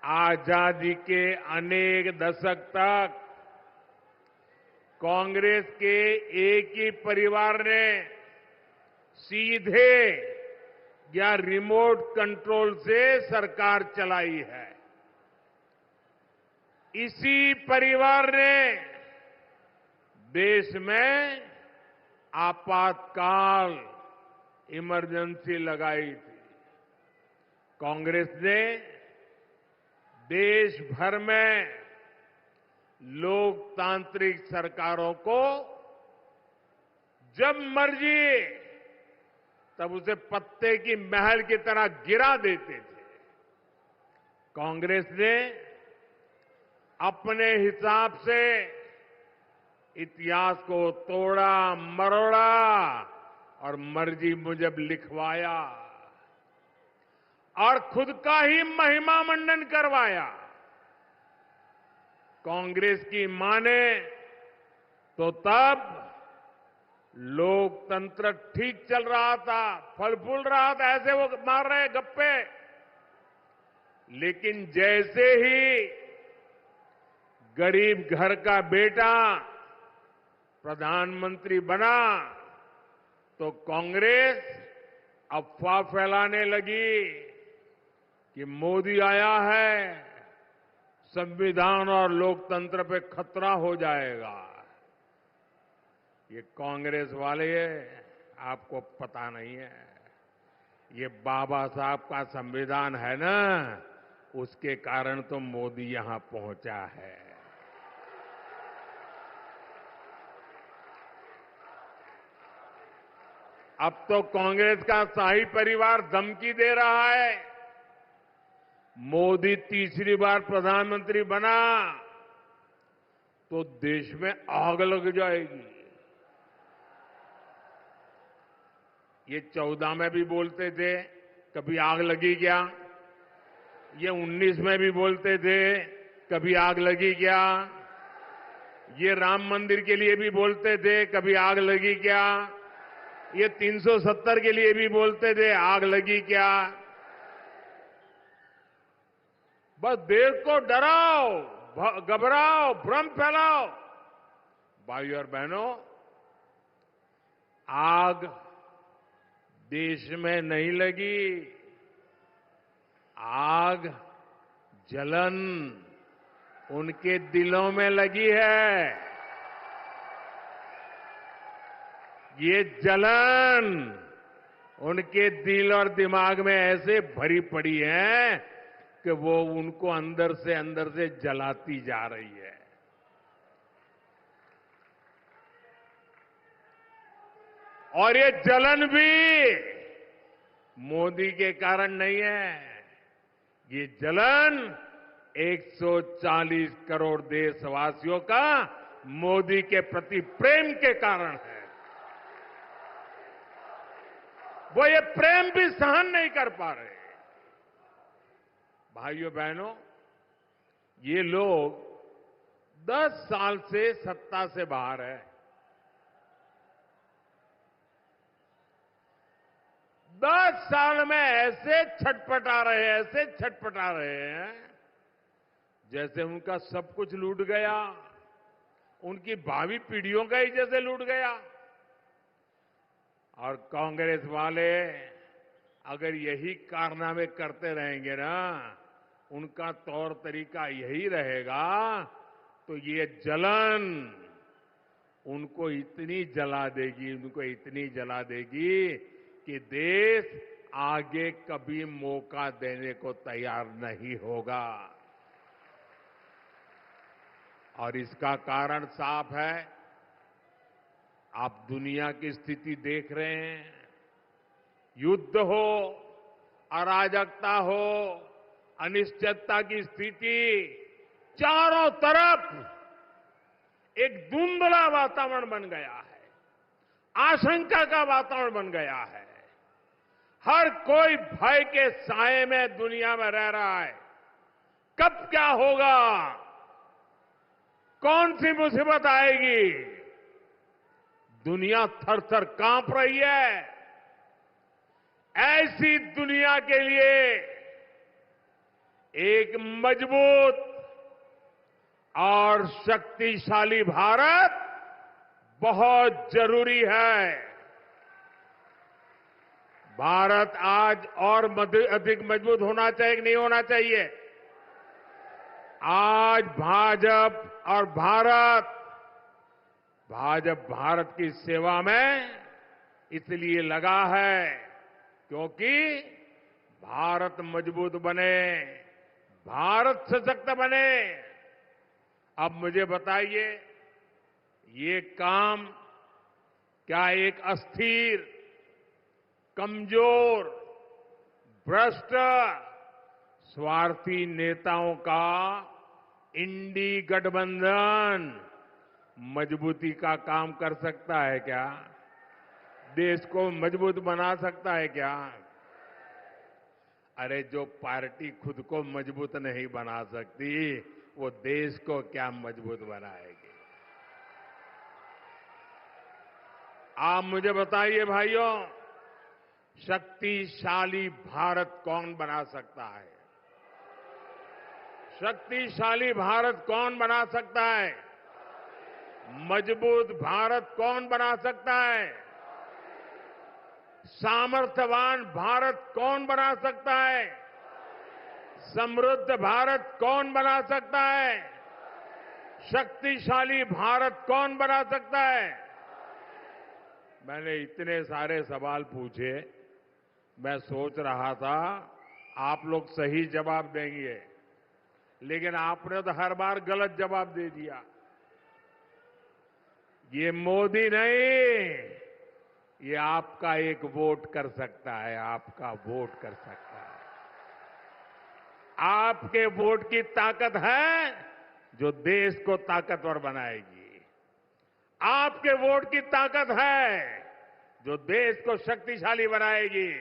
आजादी के अनेक दशक तक कांग्रेस के एक ही परिवार ने सीधे या रिमोट कंट्रोल से सरकार चलाई है। इसी परिवार ने देश में आपातकाल इमरजेंसी लगाई थी। कांग्रेस ने देश भर में लोकतांत्रिक सरकारों को जब मर्जी तब उसे पत्ते की महल की तरह गिरा देते थे। कांग्रेस ने अपने हिसाब से इतिहास को तोड़ा मरोड़ा और मर्जी मुजब लिखवाया और खुद का ही महिमा मंडन करवाया। कांग्रेस की माने तो तब लोकतंत्र ठीक चल रहा था, फल फूल रहा था, ऐसे वो मार रहे गप्पे। लेकिन जैसे ही गरीब घर का बेटा प्रधानमंत्री बना तो कांग्रेस अफवाह फैलाने लगी कि मोदी आया है, संविधान और लोकतंत्र पे खतरा हो जाएगा। ये कांग्रेस वाले आपको पता नहीं है, ये बाबा साहब का संविधान है ना, उसके कारण तो मोदी यहां पहुंचा है। अब तो कांग्रेस का शाही परिवार धमकी दे रहा है, मोदी तीसरी बार प्रधानमंत्री बना तो देश में आग लग जाएगी। ये 14 में भी बोलते थे, कभी आग लगी क्या? ये 19 में भी बोलते थे, कभी आग लगी क्या? ये राम मंदिर के लिए भी बोलते थे, कभी आग लगी क्या? ये 370 के लिए भी बोलते थे, आग लगी क्या? बस देश को डराओ, घबराओ, भ्रम फैलाओ। भाइयों और बहनों, आग देश में नहीं लगी, आग जलन उनके दिलों में लगी है। ये जलन उनके दिल और दिमाग में ऐसे भरी पड़ी है कि वो उनको अंदर से जलाती जा रही है। और ये जलन भी मोदी के कारण नहीं है, ये जलन 140 करोड़ देशवासियों का मोदी के प्रति प्रेम के कारण है। वो ये प्रेम भी सहन नहीं कर पा रहे। भाइयों बहनों, ये लोग 10 साल से सत्ता से बाहर है। 10 साल में ऐसे छटपटा रहे हैं जैसे उनका सब कुछ लूट गया, उनकी भावी पीढ़ियों का ही जैसे लूट गया। और कांग्रेस वाले अगर यही कारनामे करते रहेंगे ना, उनका तौर तरीका यही रहेगा, तो ये जलन उनको इतनी जला देगी कि देश आगे कभी मौका देने को तैयार नहीं होगा। और इसका कारण साफ है। आप दुनिया की स्थिति देख रहे हैं, युद्ध हो, अराजकता हो, अनिश्चितता की स्थिति, चारों तरफ एक धुंधला वातावरण बन गया है, आशंका का वातावरण बन गया है। हर कोई भय के साए में दुनिया में रह रहा है। कब क्या होगा, कौन सी मुसीबत आएगी, दुनिया थर-थर कांप रही है। ऐसी दुनिया के लिए एक मजबूत और शक्तिशाली भारत बहुत जरूरी है। भारत आज और अधिक मजबूत होना चाहिए कि नहीं होना चाहिए? आज भाजपा भारत की सेवा में इसलिए लगा है क्योंकि भारत मजबूत बने, भारत सशक्त बने। अब मुझे बताइए, ये काम क्या एक अस्थिर, कमजोर, भ्रष्ट, स्वार्थी नेताओं का इंडी गठबंधन मजबूती का काम कर सकता है क्या? देश को मजबूत बना सकता है क्या? अरे जो पार्टी खुद को मजबूत नहीं बना सकती, वो देश को क्या मजबूत बनाएगी? आप मुझे बताइए भाइयों, शक्तिशाली भारत कौन बना सकता है? शक्तिशाली भारत कौन बना सकता है? मजबूत भारत कौन बना सकता है? सामर्थ्यवान भारत कौन बना सकता है? समृद्ध भारत कौन बना सकता है? शक्तिशाली भारत कौन बना सकता है? मैंने इतने सारे सवाल पूछे, मैं सोच रहा था आप लोग सही जवाब देंगे, लेकिन आपने तो हर बार गलत जवाब दे दिया। ये मोदी नहीं, ये आपका एक वोट कर सकता है, आपका वोट कर सकता है। आपके वोट की ताकत है जो देश को ताकतवर बनाएगी। आपके वोट की ताकत है जो देश को शक्तिशाली बनाएगी।